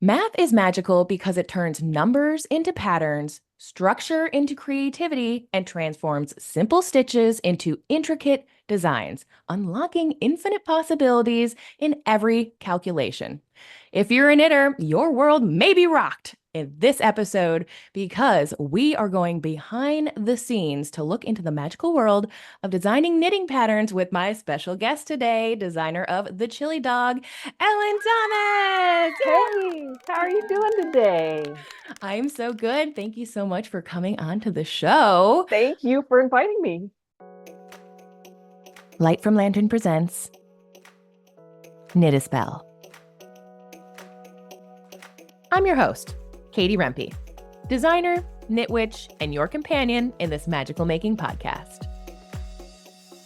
Math is magical because it turns numbers into patterns, structure into creativity, and transforms simple stitches into intricate designs, unlocking infinite possibilities in every calculation. If you're a knitter, your world may be rocked in this episode because we are going behind the scenes to look into the magical world of designing knitting patterns with my special guest today, designer of the Chili Dog, Ellen Thomas. Hey, how are you doing today? I'm so good. Thank you so much for coming on to the show. Thank you for inviting me. Light from Lantern presents Knit a Spell. I'm your host, Katie Rempe, designer, knit witch, and your companion in this magical making podcast.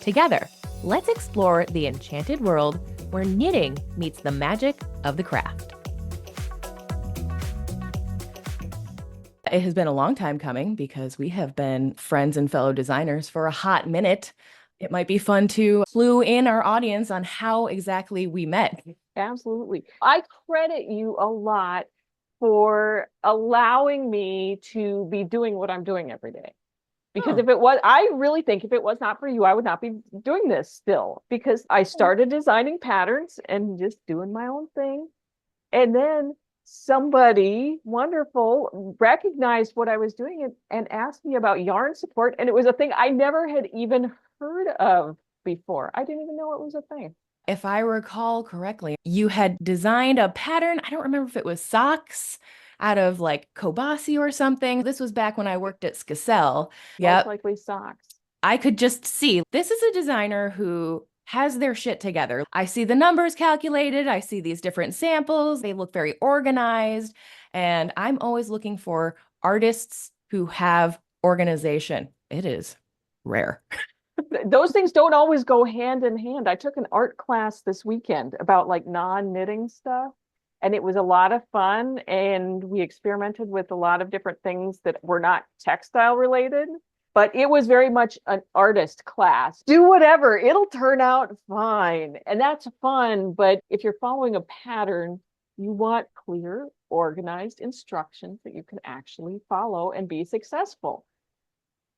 Together, let's explore the enchanted world where knitting meets the magic of the craft. It has been a long time coming because we have been friends and fellow designers for a hot minute. It might be fun to clue in our audience on how exactly we met. Absolutely. I credit you a lot for allowing me to be doing what I'm doing every day. Because if it was, I really think if it was not for you, I would not be doing this still because I started designing patterns and just doing my own thing. And then somebody wonderful recognized what I was doing and asked me about yarn support. And it was a thing I never had even heard of before. I didn't even know it was a thing. If I recall correctly, you had designed a pattern. I don't remember if it was socks out of like Kobasi or something. This was back when I worked at Skacel. Most Yep. likely socks. I could just see this is a designer who has their shit together. I see the numbers calculated. I see these different samples. They look very organized. And I'm always looking for artists who have organization. It is rare. Those things don't always go hand in hand. I took an art class this weekend about like non-knitting stuff, and it was a lot of fun. And we experimented with a lot of different things that were not textile related, but it was very much an artist class. Do whatever, it'll turn out fine. And that's fun. But if you're following a pattern, you want clear, organized instructions that you can actually follow and be successful.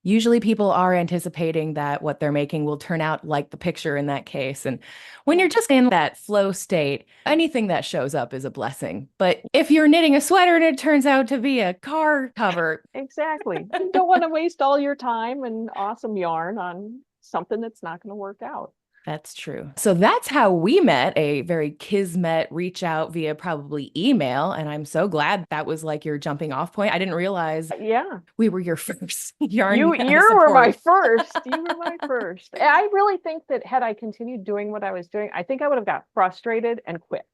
Usually people are anticipating that what they're making will turn out like the picture in that case. And when you're just in that flow state, anything that shows up is a blessing. But if you're knitting a sweater and it turns out to be a car cover, Exactly. You don't want to waste all your time and awesome yarn on something that's not going to work out. that's true. So that's how we met, a very kismet reach out via probably email. And I'm so glad that was like your jumping off point. I didn't realize Yeah. we were your first yarn You were my support. first. You were my first. And I really think that had I continued doing what I was doing, I think I would have got frustrated and quit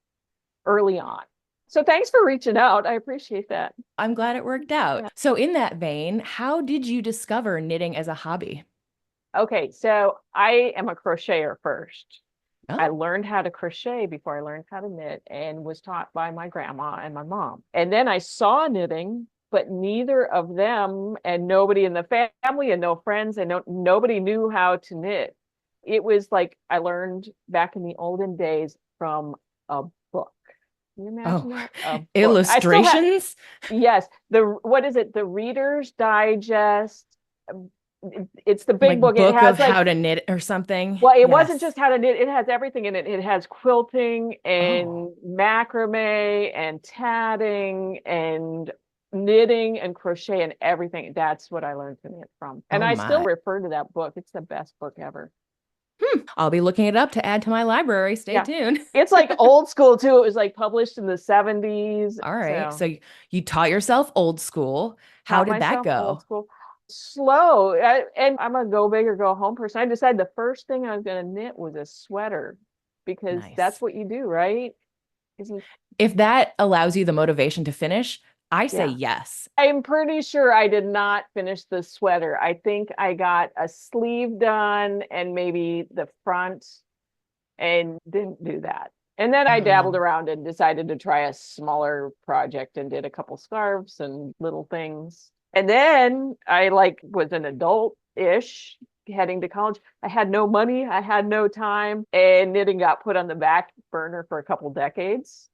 early on. So thanks for reaching out. I appreciate that. I'm glad it worked out. Yeah. So in that vein, how did you discover knitting as a hobby? Okay, so I am a crocheter first. I Oh. learned how to crochet before I learned how to knit and was taught by my grandma and my mom. And then I saw knitting, but neither of them and nobody in the family and no friends and nobody knew how to knit. It was like I learned back in the olden days from a book. Can you Oh, imagine that? A book. I still have, illustrations? yes, what is it? The Reader's Digest. It's the big Like book. It book of has how like, to knit or something. well, it wasn't Yes. just how to knit, it has everything in it. It has quilting Oh, and macrame and tatting and knitting and crochet and everything. That's what I learned to knit from. And oh I still my. refer to that book. It's the best book ever. I'll be looking it up to add to my library. Stay Yeah. tuned. It's like old school too. It was like published in the 70s. All right. So So you taught yourself old school. How taught did that myself old go? school. Slow. And I'm a go big or go home person. I decided the first thing I was going to knit was a sweater because that's Nice. what you do, right? Isn't If that allows you the motivation to finish, I say Yeah. yes. I'm pretty sure I did not finish the sweater. I think I got a sleeve done and maybe the front and didn't do that. And then I dabbled Um, around and decided to try a smaller project and did a couple scarves and little things. And then I like was an adult-ish heading to college. I had no money, I had no time, and knitting got put on the back burner for a couple decades.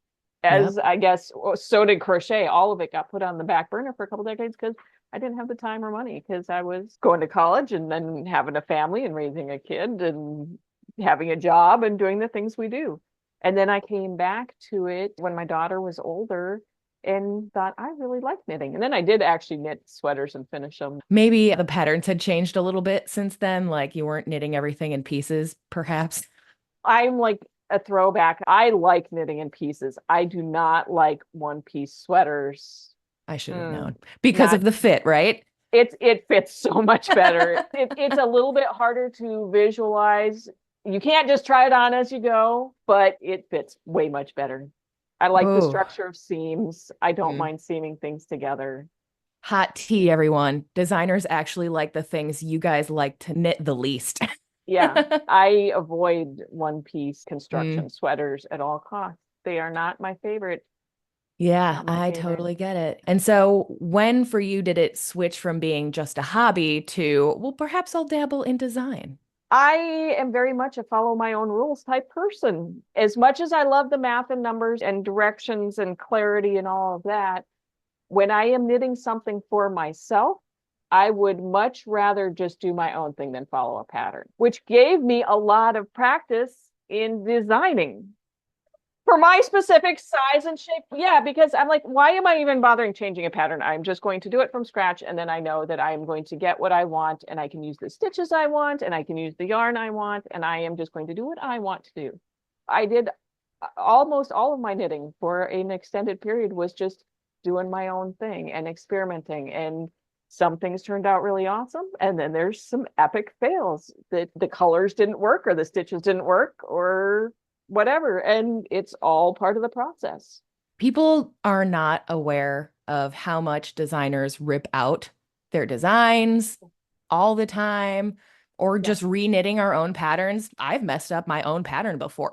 as Yep. I guess so did crochet. All of it got put on the back burner for a couple decades because I didn't have the time or money because I was going to college and then having a family and raising a kid and having a job and doing the things we do. And then I came back to it when my daughter was older and thought I really like knitting. And then I did actually knit sweaters and finish them. Maybe the patterns had changed a little bit since then, like you weren't knitting everything in pieces, perhaps. I'm like a throwback. I like knitting in pieces. I do not like one piece sweaters. I should have Mm, known because not of the fit, right? it fits so much better. It's a little bit harder to visualize. You can't just try it on as you go, but it fits way much better. I like the Oh, structure of seams. I don't mm. mind seaming things together. Hot tea, everyone. Designers actually like the things you guys like to knit the least. Yeah, I avoid one piece Mm. construction sweaters at all costs. They are not my favorite. Yeah, Not my I favorite. totally get it. And so, when for you did it switch from being just a hobby to, well, perhaps I'll dabble in design? I am very much a follow my own rules type person. As much as I love the math and numbers and directions and clarity and all of that, when I am knitting something for myself, I would much rather just do my own thing than follow a pattern, which gave me a lot of practice in designing for my specific size and shape. Yeah, because I'm like, why am I even bothering changing a pattern? I'm just going to do it from scratch. And then I know that I'm going to get what I want and I can use the stitches I want and I can use the yarn I want. And I am just going to do what I want to do. I did almost all of my knitting for an extended period was just doing my own thing and experimenting. And some things turned out really awesome. And then there's some epic fails that the colors didn't work or the stitches didn't work or whatever. And it's all part of the process. People are not aware of how much designers rip out their designs all the time or Yeah. just re-knitting our own patterns. I've messed up my own pattern before.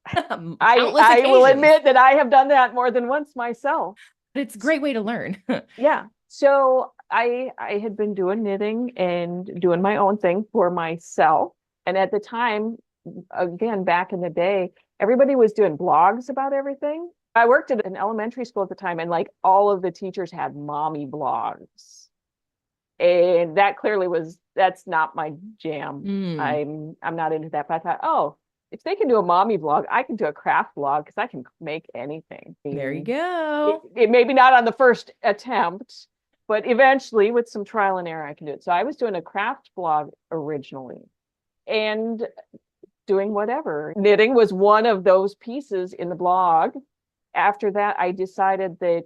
I Countless I will occasions. admit that I have done that more than once myself. But it's a great way to learn. Yeah. So I had been doing knitting and doing my own thing for myself. And at the time, again, back in the day, everybody was doing blogs about everything. I worked at an elementary school at the time, and like all of the teachers had mommy blogs. And that clearly was that's not my jam. Mm, I'm not into that. But I thought, oh, if they can do a mommy blog, I can do a craft blog because I can make anything. there you It, go. it maybe not on the first attempt, but eventually with some trial and error, I can do it. So I was doing a craft blog originally and doing whatever. Knitting was one of those pieces in the blog. After that, I decided that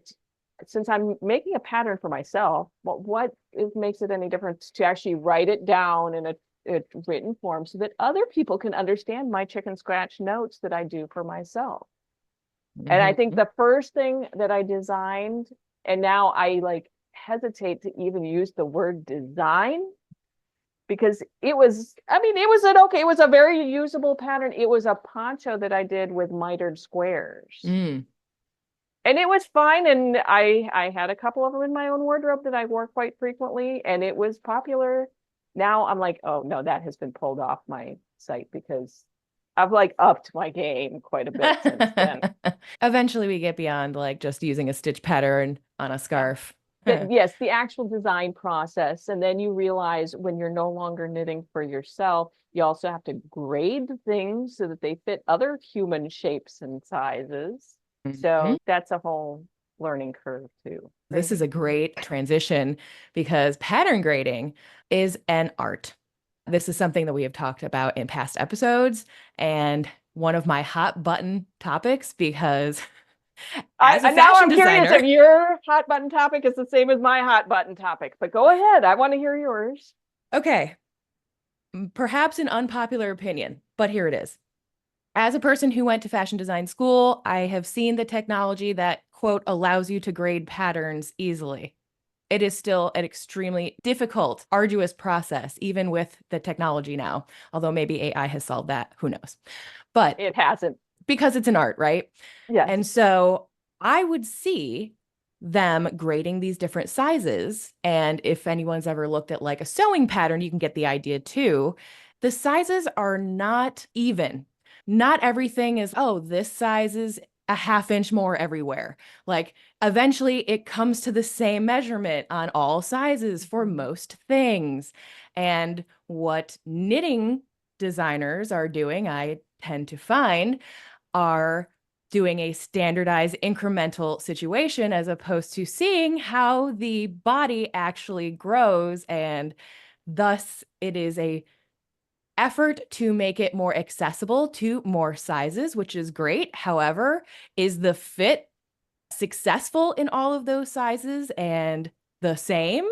since I'm making a pattern for myself, what makes it any different to actually write it down in a written form so that other people can understand my chicken scratch notes that I do for myself. And I think Mhm. the first thing that I designed, and now I like hesitate to even use the word design because it was, I mean, it was it was a very usable pattern. It was a poncho that I did with mitered squares. Mm. And it was fine. And I had a couple of them in my own wardrobe that I wore quite frequently, and it was popular. Now I'm like, oh no, that has been pulled off my site because I've like upped my game quite a bit since then. Eventually, we get beyond like just using a stitch pattern on a Yeah. scarf. Yes, the actual design process. And then you realize when you're no longer knitting for yourself, you also have to grade things so that they fit other human shapes and sizes. Mhm. So that's a whole learning curve too. This is Crazy. a great transition because pattern grading is an art. This is something that we have talked about in past episodes and one of my hot button topics because as a I now fashion I'm curious designer, if your hot button topic is the same as my hot button topic, but go ahead. I want to hear yours. okay, perhaps an unpopular opinion, but here it is. As a person who went to fashion design school, I have seen the technology that, quote, allows you to grade patterns easily. It is still an extremely difficult, arduous process, even with the technology now, although maybe AI has solved that. Who knows? But It hasn't. because it's an art, right? And Yes. so I would see them grading these different sizes. And if anyone's ever looked at like a sewing pattern, you can get the idea too. The sizes are not even. Not everything is, oh, this size is a half inch more everywhere. Like eventually it comes to the same measurement on all sizes for Mhm. most things. And what knitting designers are doing, I tend to find, are doing a standardized incremental situation as opposed to seeing how the body actually grows, and thus it is a effort to make it more accessible to more sizes, which is great. However, is the fit successful in all of those sizes and the same?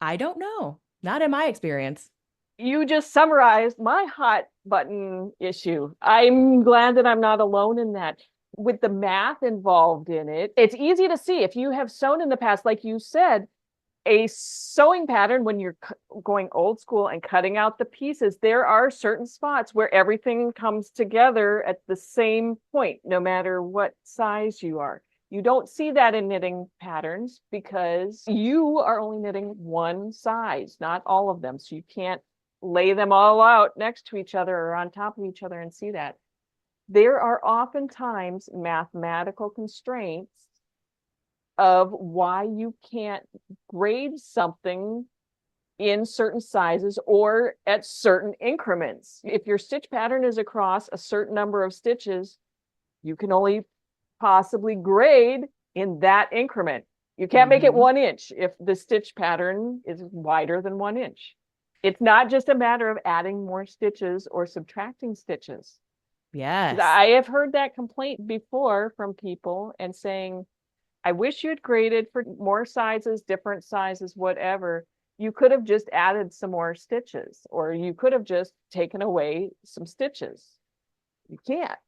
I don't know. Not in my experience. You just summarized my hot button issue. I'm glad that I'm not alone in that. With the math involved in it, it's easy to see if you have sewn in the past, like you said, a sewing pattern when you're going old school and cutting out the pieces, there are certain spots where everything comes together at the same point, no matter what size you are. You don't see that in knitting patterns because you are only knitting one size, not all of them. So you can't lay them all out next to each other or on top of each other and see that. There are oftentimes mathematical constraints of why you can't grade something in certain sizes or at certain increments. If your stitch pattern is across a certain number of stitches, you can only possibly grade in that increment. You can't make it Mm-hmm. 1 inch if the stitch pattern is wider than 1 inch. It's not just a matter of adding more stitches or subtracting stitches. Yes. I have heard that complaint before from people and saying, I wish you had graded for more sizes, different sizes, whatever. You could have just added some more stitches, or you could have just taken away some stitches. You can't.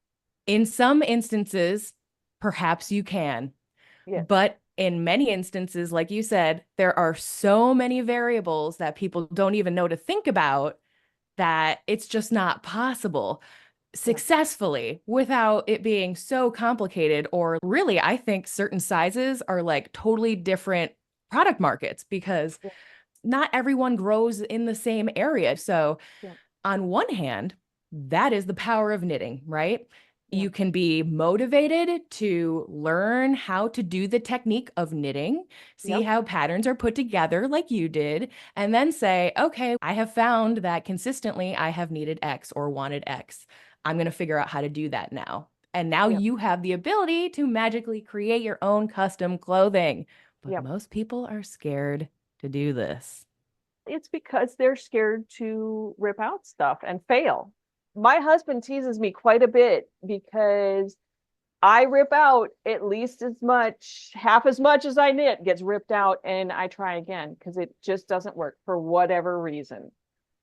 In some instances, perhaps you can, Yes. but in many instances, like you said, there are so many variables that people don't even know to think about that it's just not possible Yeah. successfully without it being so complicated. Or really, I think certain sizes are like totally different product markets because Yeah. not everyone grows in the same area. So Yeah. on one hand, that is the power of knitting, right? Yeah. You can be motivated to learn how to do the technique of knitting, see Yep. how patterns are put together like you did, and then say, okay, I have found that consistently I have needed X or wanted X. I'm going to figure out how to do that now. And now Yep. you have the ability to magically create your own custom clothing. But Yep. most people are scared to do this. It's because they're scared to rip out stuff and fail. My husband teases me quite a bit because I rip out at least as much, half as much as I knit gets ripped out, and I try again because it just doesn't work for whatever reason.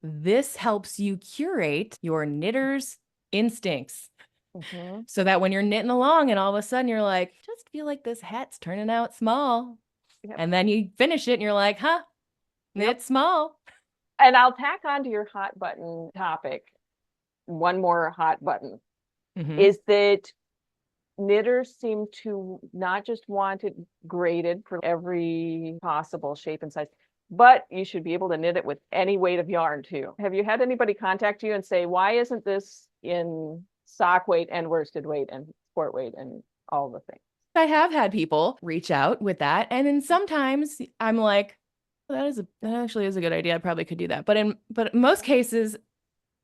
This helps you curate your knitter's instincts Mhm. so that when you're knitting along and all of a sudden you're like, just feel like this hat's turning out small. Yep. And then you finish it and you're like, huh, Yep. it's small. And I'll tack on to your hot button topic one more hot button Hmm. is that knitters seem to not just want it graded for every possible shape and size, but you should be able to knit it with any weight of yarn too. Have you had anybody contact you and say, why isn't this in sock weight and worsted weight and sport weight and all the things? I have had people reach out with that. And then sometimes I'm like, that actually is a good idea. I probably could do that. But in most cases,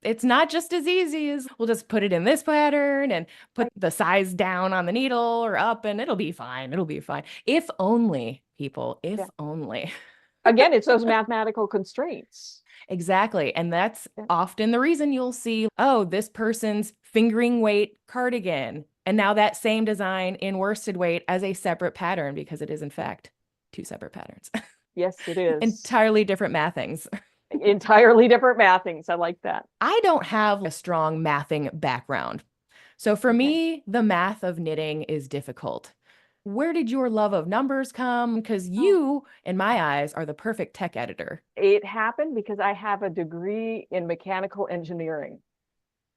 it's not just as easy as we'll just put it in this pattern and put Right. the size down on the needle or up and it'll be fine. It'll be fine. If only, people, if Yeah. only. Again, it's those mathematical constraints. Exactly. And that's Yeah. often the reason you'll see, oh, this person's fingering weight cardigan. And now that same design in worsted weight as a separate pattern because it is, in fact, two separate patterns, Yes, it is. entirely different mathings. Entirely different mathings. I like that. I don't have a strong mathing background. So for Okay. me, the math of knitting is difficult. Where did your love of numbers come? Because Oh, you, in my eyes, are the perfect tech editor. it happened because I have a degree in mechanical engineering.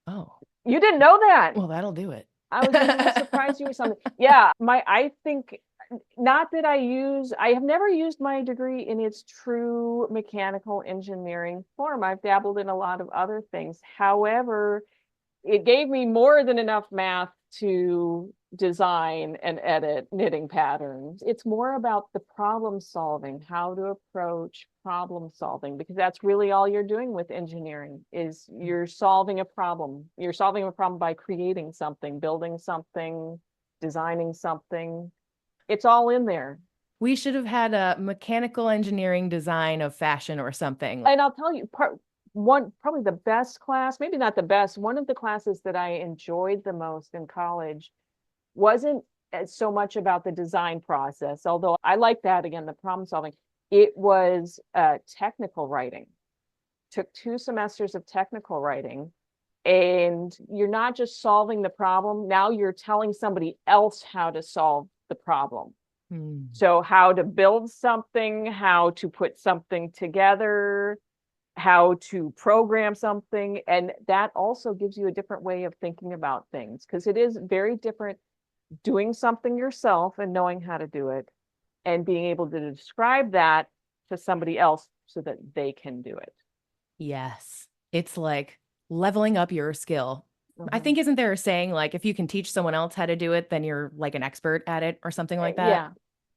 Oh, You didn't know that. well, that'll do it. I was going to surprise you with something. Yeah, I think not that I have never used my degree in its true mechanical engineering form. I've dabbled in a lot of other things. However, it gave me more than enough math to design and edit knitting patterns. It's more about the problem solving, how to approach problem solving, because that's really all you're doing with engineering is you're solving a problem. You're solving a problem by creating something, building something, designing something. It's all in there. We should have had a mechanical engineering design of fashion or something. And I'll tell you, probably the best class, maybe not the best, one of the classes that I enjoyed the most in college wasn't so much about the design process, although I like that again, the problem solving. It was technical writing. Took 2 semesters of technical writing, and you're not just solving the problem. Now you're telling somebody else how to solve the problem. So how to build something, how to put something together, how to program something. And that also gives you a different way of thinking about things, because it is very different doing something yourself and knowing how to do it and being able to describe that to somebody else so that they can do it. Yes. It's like leveling up your skill. I think, isn't there a saying like if you can teach someone else how to do it, then you're like an expert at it or something like that? Yeah.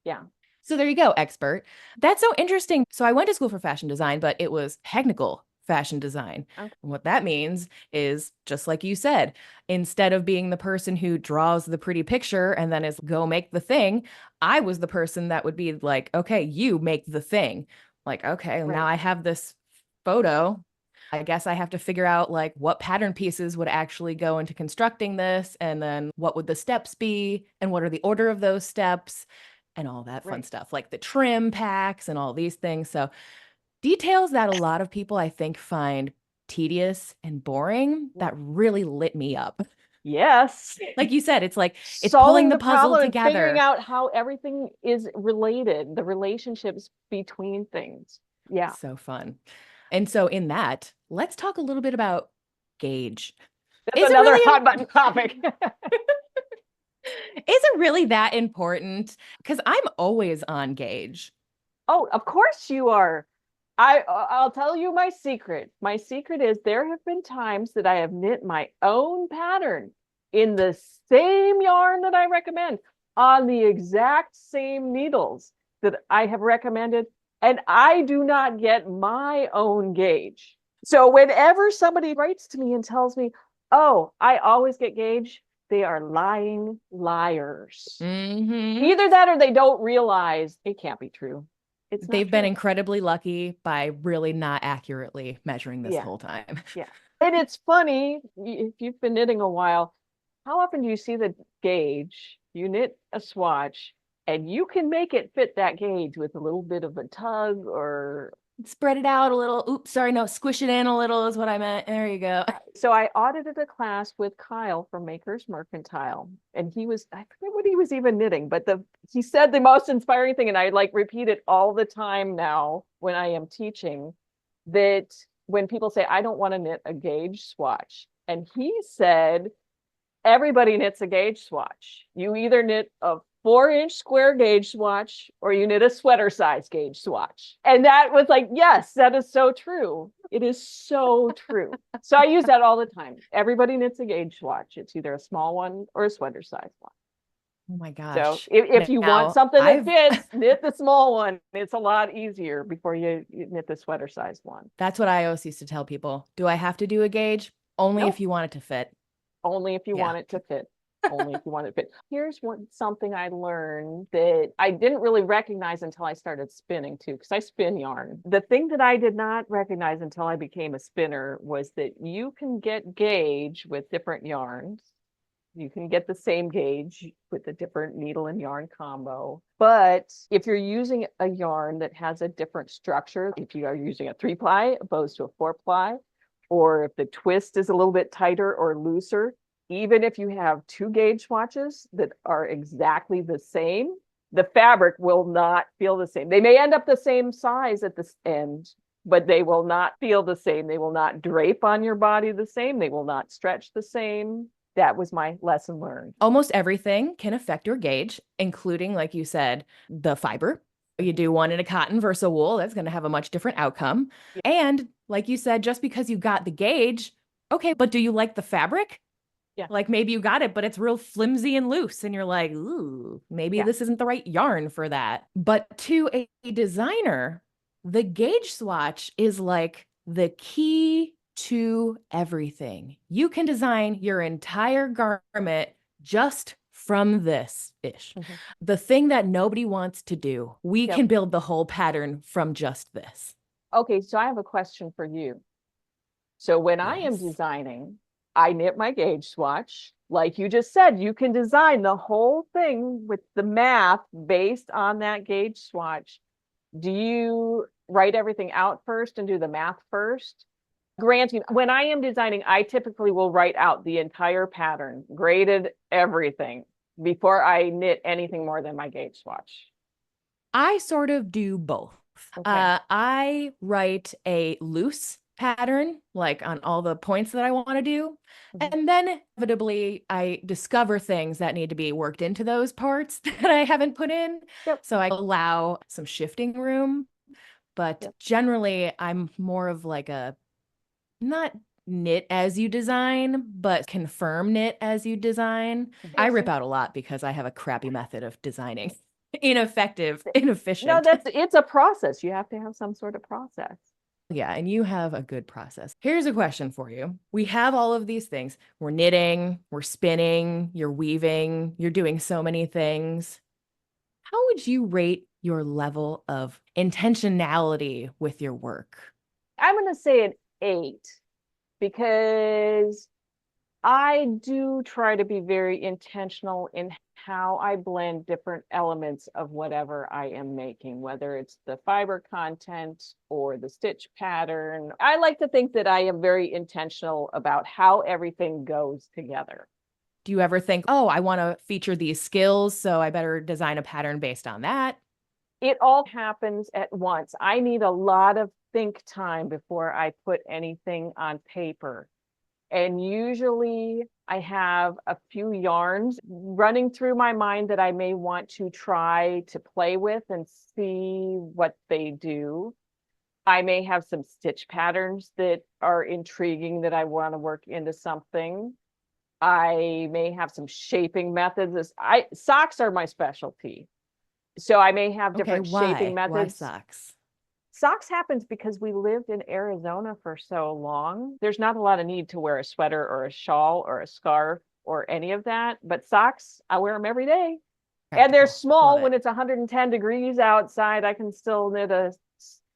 Yeah. So there you go, expert. That's so interesting. So I went to school for fashion design, but it was technical fashion design. Okay. And what that means is, just like you said, instead of being the person who draws the pretty picture and then is go make the thing, I was the person that would be like, okay, you make the thing. Like, okay, Right. now I have this photo. I guess I have to figure out like what pattern pieces would actually go into constructing this, and then what would the steps be, and what are the order of those steps, and all that fun Right. stuff, like the trim packs and all these things. So details that a lot of people I think find tedious and boring that really lit me up. Yes. Like you said, it's like it's pulling Solving the the puzzle problem and figuring together. out how everything is related, the relationships between things. Yeah. So fun. And so in that, let's talk a little bit about gauge. That's Is it another really hot button topic. is it really that important? Because I'm always on gauge. Oh, of course you are. I'll tell you my secret. My secret is there have been times that I have knit my own pattern in the same yarn that I recommend on the exact same needles that I have recommended, and I do not get my own gauge. So whenever somebody writes to me and tells me, "Oh, I always get gauge," they are lying liars. Either that or they don't realize it can't be true. It's not They've been true. incredibly lucky by really not accurately measuring this Yeah. whole time. Yeah. And it's funny, if you've been knitting a while, how often do you see the gauge? You knit a swatch and you can make it fit that gauge with a little bit of a tug or. Spread it out a little. Oops, sorry, no, squish it in a little is what I meant. There you go. So I audited a class with Kyle from Makers Mercantile, and I forget what he was even knitting, but he said the most inspiring thing, and I like repeat it all the time now when I am teaching, that when people say, I don't want to knit a gauge swatch, and he said, everybody knits a gauge swatch. You either knit a 4-inch square gauge swatch or you knit a sweater size gauge swatch. And that was like, yes, that is so true. It is so true. So I use that all the time. Everybody knits a gauge swatch. It's either a small one or a sweater size one. Oh my So gosh. if you want Now, something that I've fits, knit the small one. It's a lot easier before you knit the sweater size one. that's what I always used to tell people. Do I have to do a gauge? Only if Nope. you want it to fit. Only if you Yeah. want it to fit. Only if you want it to fit. Here's something I learned that I didn't really recognize until I started spinning too, because I spin yarn. The thing that I did not recognize until I became a spinner was that you can get gauge with different yarns. You can get the same gauge with a different needle and yarn combo. But if you're using a yarn that has a different structure, if you are using a 3-ply opposed to a 4-ply, or if the twist is a little bit tighter or looser, even if you have 2 gauge swatches that are exactly the same, the fabric will not feel the same. They may end up the same size at the end, but they will not feel the same. They will not drape on your body the same. They will not stretch the same. That was my lesson learned. Almost everything can affect your gauge, including, like you said, the fiber. You do one in a cotton versus a wool, that's going to have a much different outcome. And like you said, just because you got the gauge, okay, but do you like the fabric? Yeah. Like maybe you got it, but it's real flimsy and loose. And you're like, ooh, maybe Yeah. this isn't the right yarn for that. But to a designer, the gauge swatch is like the key to everything. You can design your entire garment just from this ish. Mhm. The thing that nobody wants to do, we Yep. can build the whole pattern from just this. Okay, so I have a question for you. So when I am Yes. designing, I knit my gauge swatch. Like you just said, you can design the whole thing with the math based on that gauge swatch. Do you write everything out first and do the math first? Granting, when I am designing, I typically will write out the entire pattern, graded everything before I knit anything more than my gauge swatch. I sort of do both. Okay. I write a loose pattern, like on all the points that I want to do. Mhm. And then inevitably, I discover things that need to be worked into those parts that I haven't put in. Yep. So I allow some shifting room. But Yep. generally, I'm more of like a not knit as you design, but confirm knit as you design. I rip Interesting. out a lot because I have a crappy method of designing. Ineffective, No, inefficient. it's a process. You have to have some sort of process. Yeah, and you have a good process. Here's a question for you. We have all of these things. We're knitting, we're spinning, you're weaving, you're doing so many things. How would you rate your level of intentionality with your work? I'm going to say an 8 because I do try to be very intentional in how I blend different elements of whatever I am making, whether it's the fiber content or the stitch pattern. I like to think that I am very intentional about how everything goes together. Do you ever think, oh, I want to feature these skills, so I better design a pattern based on that? It all happens at once. I need a lot of think time before I put anything on paper. And usually I have a few yarns running through my mind that I may want to try to play with and see what they do. I may have some stitch patterns that are intriguing that I want to work into something. I may have some shaping methods. Socks are my specialty. So I may have Okay, different shaping why? Why methods. socks? Socks happens because we lived in Arizona for so long. There's not a lot of need to wear a sweater or a shawl or a scarf or any of that. But socks, I wear them every day. And they're Practical. Love small when it. it's 110 degrees outside. I can still knit a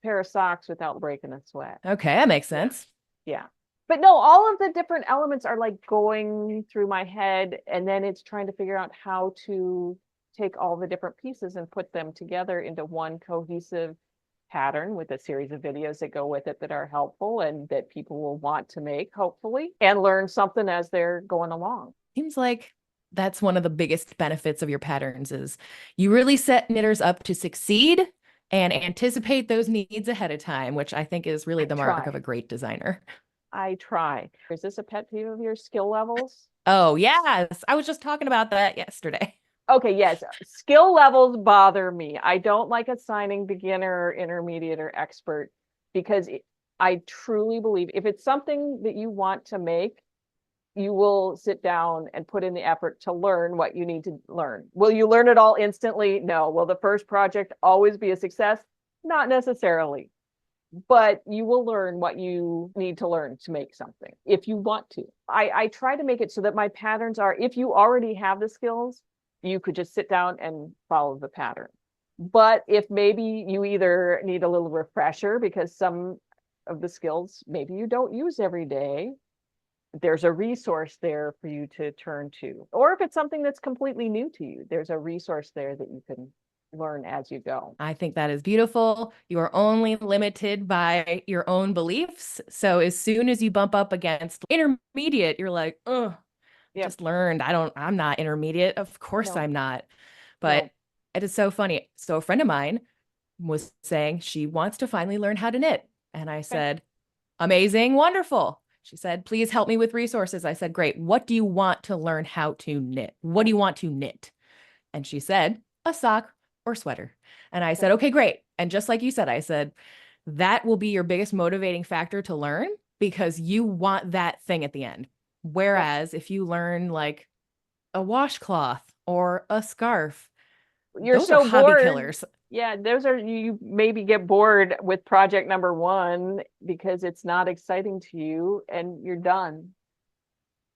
pair of socks without breaking a sweat. Okay, that makes Yeah. sense. Yeah. But no, all of the different elements are like going through my head. And then it's trying to figure out how to take all the different pieces and put them together into one cohesive pattern with a series of videos that go with it that are helpful and that people will want to make, hopefully, and learn something as they're going along. Seems like that's one of the biggest benefits of your patterns is you really set knitters up to succeed and anticipate those needs ahead of time, which I think is really I the mark of try. a great designer. I try. Is this a pet peeve of your skill levels? Oh, yes. I was just talking about that yesterday. Okay, yes. Skill levels bother me. I don't like assigning beginner or intermediate or expert because I truly believe if it's something that you want to make, you will sit down and put in the effort to learn what you need to learn. Will you learn it all instantly? No. Will the first project always be a success? Not necessarily. But you will learn what you need to learn to make something if you want to. I try to make it so that my patterns are, if you already have the skills, you could just sit down and follow the pattern. But if maybe you either need a little refresher because some of the skills maybe you don't use every day, there's a resource there for you to turn to. Or if it's something that's completely new to you, there's a resource there that you can learn as you go. I think that is beautiful. You are only limited by your own beliefs. So as soon as you bump up against intermediate, you're like, oh, Yep. just learned. I'm not intermediate. Of course No, I'm not. But no. it is so funny. So a friend of mine was saying she wants to finally learn how to knit. And I Okay. said, amazing, wonderful. She said, please help me with resources. I said, great. What do you want to learn how to knit? What do you want to knit? And she said, a sock or sweater. And I said, Yep. okay, great. And just like you said, I said, that will be your biggest motivating factor to learn because you want that thing at the end. Yep. Whereas if you learn like a washcloth or a scarf, You're those are so hobby bored. killers. Yeah, those are, you maybe get bored with project number one because it's not exciting to you and you're done.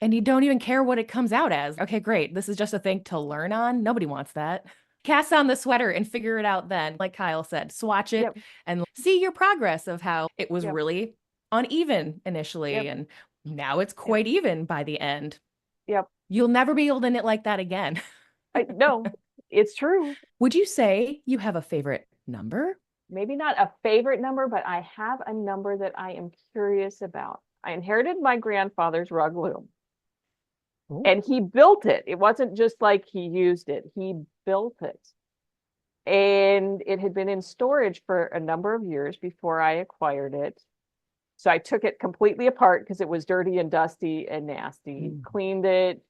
And you don't even care what it comes out as. Okay, great. This is just a thing to learn on. Nobody wants that. Cast on the sweater and figure it out then. Like Kyle said, swatch it Yep, and see your progress of how it was yep, really uneven initially. yep, And now it's yep, quite even by the end. yep. You'll never be able to knit like that again. I no, it's true. Would you say you have a favorite number? Maybe not a favorite number, but I have a number that I am curious about. I inherited my grandfather's rug loom Oh, and he built it. It wasn't just like he used it, he built it. And it had been in storage for a number of years before I acquired it. So I took it completely apart because it was dirty and dusty and nasty, mm. cleaned it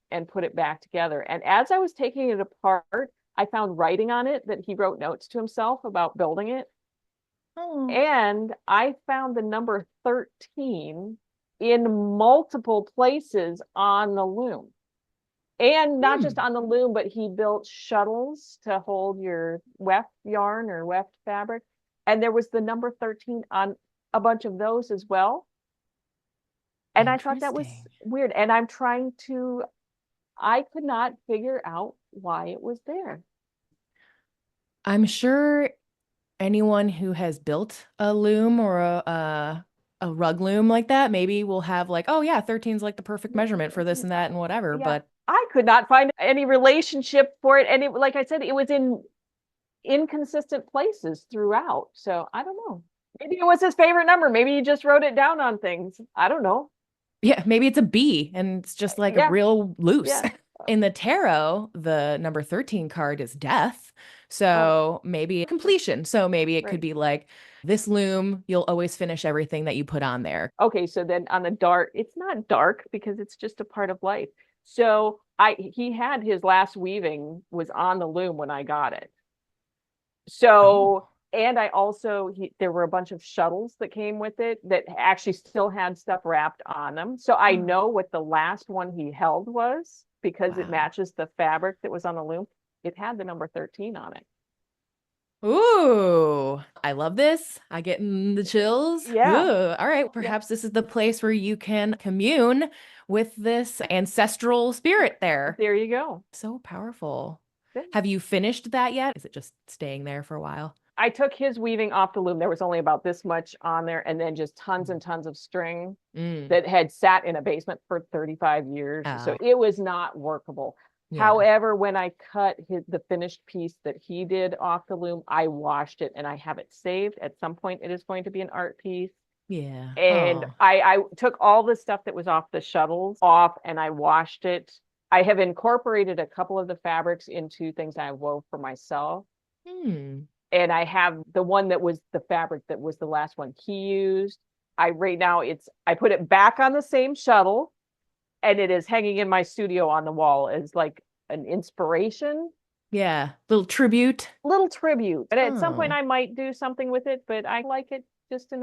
and put it back together. And as I was taking it apart, I found writing on it that he wrote notes to himself about building it. Oh. And I found the number 13 in multiple places on the loom. And not just Hmm. on the loom, but he built shuttles to hold your weft yarn or weft fabric. And there was the number 13 on a bunch of those as well. And I thought that was Interesting. weird. And I could not figure out why it was there. I'm sure anyone who has built a loom or a rug loom like that maybe will have like, oh yeah, 13 is like the perfect measurement for this and that and whatever. Yeah, But I could not find any relationship for it. And it, like I said, it was in inconsistent places throughout. So I don't know. Maybe it was his favorite number. Maybe he just wrote it down on things. I don't know. yeah, maybe it's a B and it's just like a Yeah, real loose. yeah. In the tarot, the number 13 card is death. Oh, So maybe completion. So maybe it could right. be like this loom, you'll always finish everything that you put on there. Okay, so then on the dark, it's not dark because it's just a part of life. So he had his last weaving was on the loom when I got it. Oh, So, and I also there were a bunch of shuttles that came with it that actually still had stuff wrapped on them. So I oh, know what the last one he held was because it wow. matches the fabric that was on the loom. It had the number 13 on it. Ooh, I love this. I get the chills. Yeah. Ooh, all right. Yeah. Perhaps this is the place where you can commune with this ancestral spirit there. There you go. So powerful. Yeah. Have you finished that yet? Is it just staying there for a while? I took his weaving off the loom. There was only about this much on there, and then just tons and tons of string Mm. that had sat in a basement for 35 years. So Oh, it was not workable. yeah. However, when I cut the finished piece that he did off the loom, I washed it and I have it saved. At some point, it is going to be an art piece. Yeah. And Oh. I took all the stuff that was off the shuttles off and I washed it. I have incorporated a couple of the fabrics into things I wove for myself. Hmm. And I have the one that was the fabric that was the last one he used. Right now I put it back on the same shuttle and it is hanging in my studio on the wall as like an inspiration, Yeah. Little tribute. little tribute. And at some point Oh. I might do something with it, but I like it just in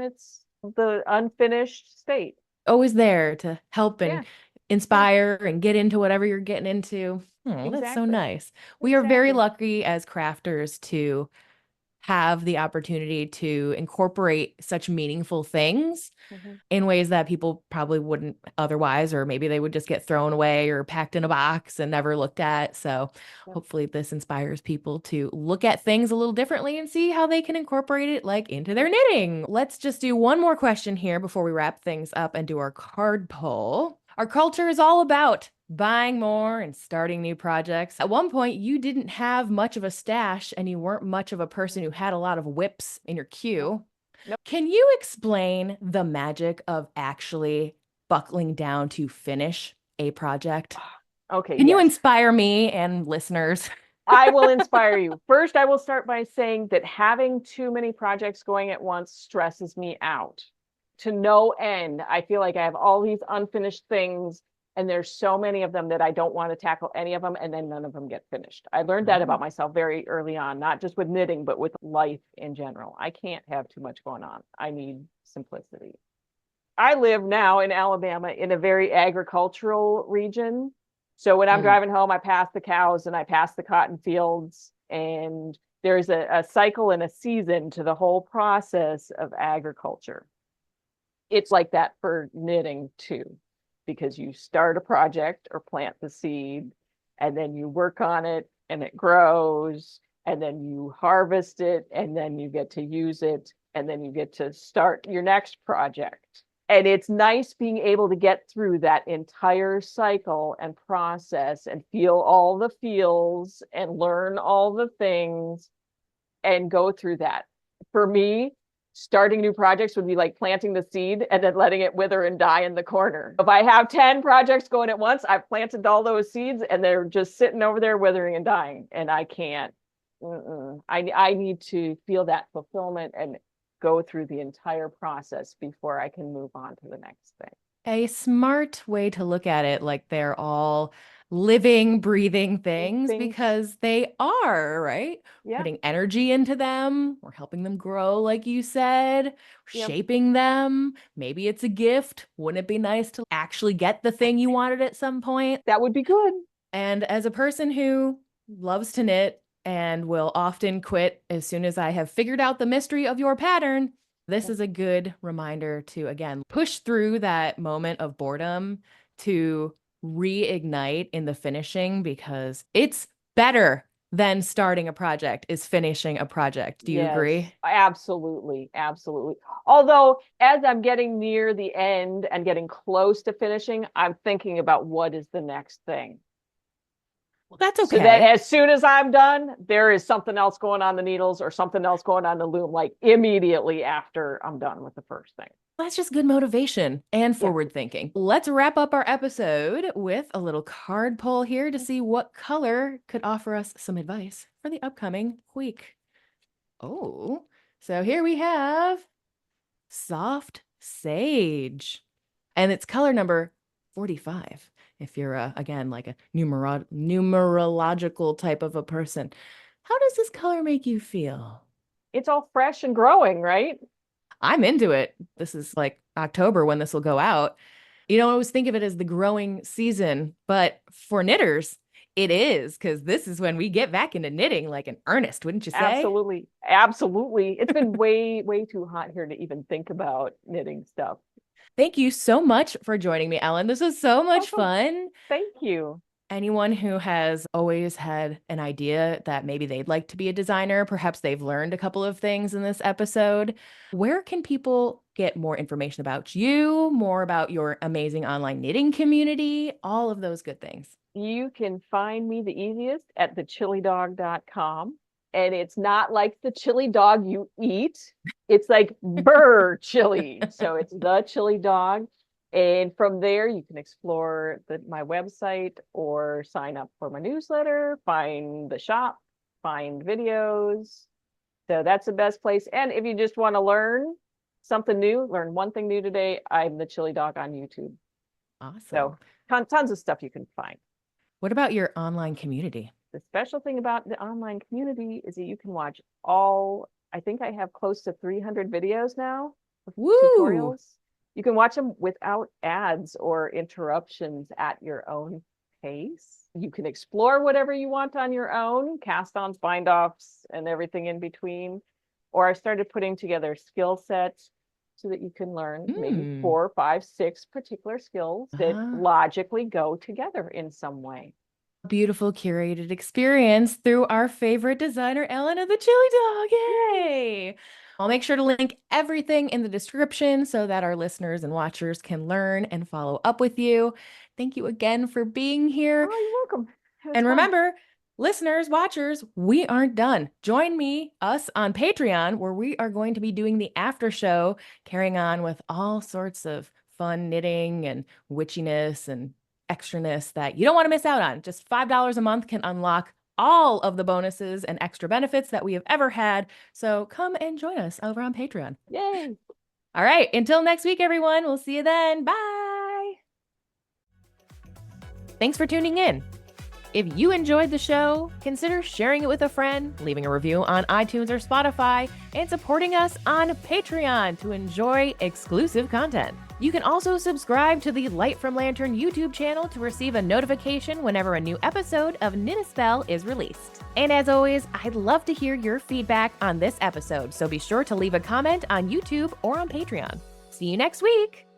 the unfinished state. Always there to help and Yeah, yeah, inspire and get into whatever you're getting into. Oh, that's so exactly. nice. We are very Exactly. lucky as crafters to have the opportunity to incorporate such meaningful things Mhm. in ways that people probably wouldn't otherwise, or maybe they would just get thrown away or packed in a box and never looked at. So Yep. hopefully this inspires people to look at things a little differently and see how they can incorporate it like into their knitting. Let's just do one more question here before we wrap things up and do our card pull. Our culture is all about buying more and starting new projects. At one point, you didn't have much of a stash and you weren't much of a person who had a lot of whips in your Nope. queue. Nope. Can you explain the magic of actually buckling down to finish a project? Okay, Can you yes. inspire me and listeners? I will inspire you. First, I will start by saying that having too many projects going at once stresses me out to no end. I feel like I have all these unfinished things, and there's so many of them that I don't want to tackle any of them, and then none of them get finished. I learned that Oh, about myself very early on, not just with knitting, but with life in general. I can't have too much going on. I need simplicity. I live now in Alabama in a very agricultural region. So when I'm driving home, I pass the cows and I pass the cotton fields, and there's a cycle and a season to the whole process of agriculture. It's like that for knitting too, because you start a project or plant the seed, and then you work on it and it grows, and then you harvest it, and then you get to use it, and then you get to start your next project. And it's nice being able to get through that entire cycle and process and feel all the feels and learn all the things and go through that. For me, starting new projects would be like planting the seed and then letting it wither and die in the corner. If I have 10 projects going at once, I've planted all those seeds and they're just sitting over there withering and dying, and I can't. I need to feel that fulfillment and go through the entire process before I can move on to the next thing. A smart way to look at it, like they're all living, breathing things, because they are, right? Yeah. Putting energy into them. We're helping them grow, like you said, shaping them. Maybe it's a gift. Wouldn't it be nice to actually get the thing you wanted at some point? That would be good. And as a person who loves to knit and will often quit as soon as I have figured out the mystery of your pattern, this is a good reminder to, again, push through that moment of boredom to reignite in the finishing, because it's better than starting a project is finishing a project. Do you agree? Absolutely. Absolutely. Although as I'm getting near the end and getting close to finishing, I'm thinking about what is the next thing. Well, that's okay. So that as soon as I'm done, there is something else going on the needles or something else going on the loom, like immediately after I'm done with the first thing. That's just good motivation and forward thinking. Let's wrap up our episode with a little card pull here to see what color could offer us some advice for the upcoming week. Oh, so here we have Soft Sage, and it's color number 45. If you're, again, like a numerological type of a person. How does this color make you feel? It's all fresh and growing, right? I'm into it. This is like October when this will go out. You don't always think of it as the growing season, but for knitters, it is, because this is when we get back into knitting like in earnest, wouldn't you say? Absolutely. Absolutely. It's been way, way too hot here to even think about knitting stuff. Thank you so much for joining me, Ellen. This was so much fun. Thank you. Anyone who has always had an idea that maybe they'd like to be a designer, perhaps they've learned a couple of things in this episode, where can people get more information about you, more about your amazing online knitting community, all of those good things? You can find me the easiest at thechilidog.com. And it's not like the chili dog you eat. It's like burr chili. So it's the chili dog. And from there, you can explore my website or sign up for my newsletter, find the shop, find videos. So that's the best place. And if you just want to learn something new, learn one thing new today, I'm the chili dog on YouTube. Awesome. So tons of stuff you can find. What about your online community? The special thing about the online community is that you can watch I think I have close to 300 videos now, tutorials. You can watch them without ads or interruptions at your own pace. You can explore whatever you want on your own, cast-ons, bind-offs, and everything in between. Or I started putting together skill sets so that you can learn maybe 4, 5, 6 particular skills that logically go together in some way. Beautiful curated experience through our favorite designer, Ellen of the Chili Dog. Yay! I'll make sure to link everything in the description so that our listeners and watchers can learn and follow up with you. Thank you again for being here. Oh, you're welcome. And remember, listeners, watchers, we aren't done. Join us on Patreon, where we are going to be doing the after show, carrying on with all sorts of fun knitting and witchiness and extraness that you don't want to miss out on. Just $5 a month can unlock all of the bonuses and extra benefits that we have ever had. So come and join us over on Patreon. Yay! All right. Until next week, everyone. We'll see you then. Bye. Thanks for tuning in. If you enjoyed the show, consider sharing it with a friend, leaving a review on iTunes or Spotify, and supporting us on Patreon to enjoy exclusive content. You can also subscribe to the Light from Lantern YouTube channel to receive a notification whenever a new episode of Knit a Spell is released. And as always, I'd love to hear your feedback on this episode, so be sure to leave a comment on YouTube or on Patreon. See you next week!